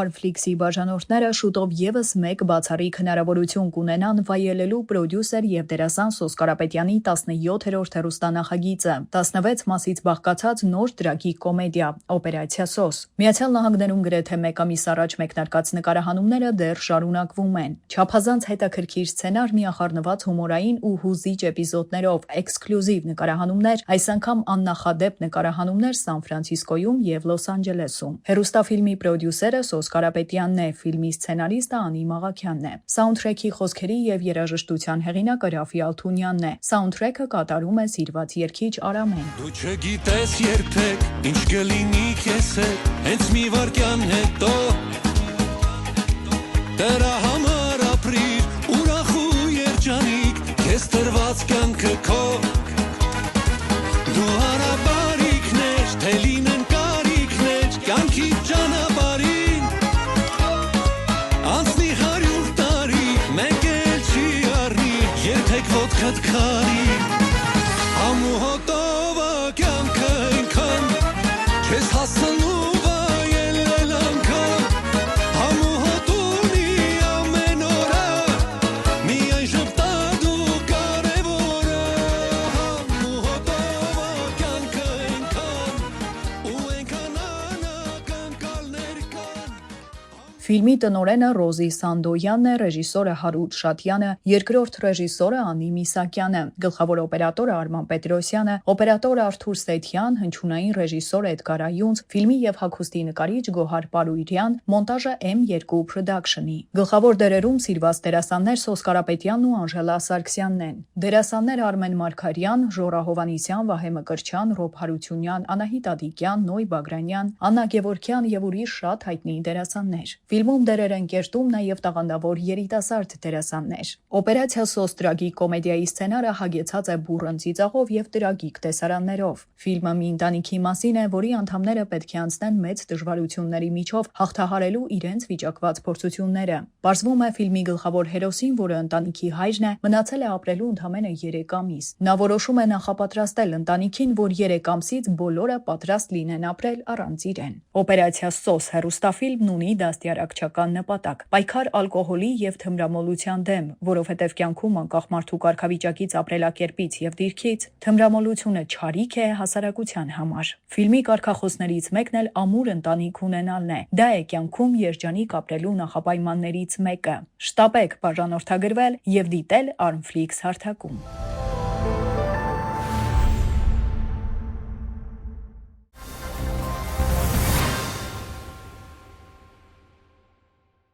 Armflix-ի բաժանորդները շուտով ևս մեկ բացառիկ հնարավորություն կունենան վայելելու պրոդյուսեր եւ դերասան Սոս Կարապետյանի 17-րդ հեռուստանախագիծը, 16 մասից բաղկացած նոր դրագի կոմեդիա «Օպերացիա Սոս»։ Միացյալ Նահանգներում գրեթե մեկ ամիս առաջ մեկնարկած նկարահանումները դեռ շարունակվում են։ Չափազանց հետաքրքիր սցենար, միախառնված հումորային ու հուզիչ էպիզոդներով, էքսկլյուզիվ նկարահանումներ, այս անգամ աննախադեպ նկարահանումներ Սան Ֆրանցիսկոյում եւ Լոս Անջելեսում։ Հեռուստաֆիլմի պրոդյուսերը Սոս Կարապետյանն է, ֆիլմի սցենարիստը Անի Մաղաքյանն է։ Սաունդթրեքի խոսքերի եւ երաժշտության հեղինակը Ռաֆի Ալթունյանն է։ Սաունդթրեքը կատարում է սիրված երգիչ Արամեն։ Դու չգիտես երբեք ինչ կլինի քեզ հետ, հենց մի վարքյան հետո դրա համար ապրիր ուրախ ու երջանիկ, քեզ տրված կյանքը քո դու հարաբարիքներ, թե լինեն կարիքներ, կյանքի ճանապարհին անցնի 100 տարի, մեկ էլ չի առնի, երբեք ոտքդ քարի ամու հոտով կյանքը ինքան չես հասնու վայելել անգամ ամու հոտունի ամեն օրը միայն ժպտադու կարևորը ամու հոտով կյանքը ինքան ու այնքան անակնկալներ կան Ֆիլմի տնօրենը Ռոզի Սանդոյանն է, ռեժիսորը Հարութ Շատյանը, երկրորդ ռեժիսորը Անի Միսակյանը, գլխավոր օպերատորը Արման Պետրոսյանը, օպերատոր Արթուր Սեթյան, հնչյունային ռեժիսոր Էդգար Այունց, ֆիլմի եւ հագուստի նկարիչ Գոհար Պարույրյան, մոնտաժը M2 Production-ի։ Գլխավոր դերերում սիրված դերասաններ Սոս Կարապետյանն ու Անժելա Սարգսյանն են։ Դերասաններ Արմեն Մարգարյան, Ժորա Հովհաննիսյան, Վահե Մկրտչյան, Ռոբ Հարությունյան, Անահիտ Ադիկյան, Նոյ Բագրանյան, Աննա Գևորգյան եւ ուրիշ շատ հայտնի դերասաններ։ Ֆիլմում դերեր են կերտում նաև տաղանդավոր երիտասարդ դերասաններ։ Օպերացիա Սոս դրագի կոմեդիայի սցենարը հագեցած է բուռն ծիծաղով եւ տրագիկ տեսարաններով։ Ֆիլմը մի ընտանիքի մասին է, որի անդամները պետք է անցնեն մեծ դժվարությունների միջով հաղթահարելու իրենց վիճակված փորձությունները։ Պարզվում է ֆիլմի գլխավոր հերոսին, որը ընտանիքի հայրն է, մնացել է ապրելու ընդամենը 3 ամիս։ Նա որոշում է նախապատրաստել ընտանիքին, որ 3 ամսից բոլորը պատրաստ լինեն ապրել առանց իրեն։ Օպերացիա Սոս հեռուստաֆիլմն ունի դաստիարակչական նպատակ՝ պայքար ալկոհոլի եւ թմրամոլության դեմ, որովհետեւ կյանքում անկախ մարդու կարգավիճակից, ապրելակերպից եւ դիրքից թմրամոլությունը չարիք է հասարակության համար։ Ֆիլմի կարգախոսներից մեկն էլ ամուր ընտանիք ունենալն է։ Դա է կյանքում երջանիկ ապրելու նախապայմաններից մեկը։ Շտապեք բաժանորդագրվել եւ դիտել Armflix հարթակում։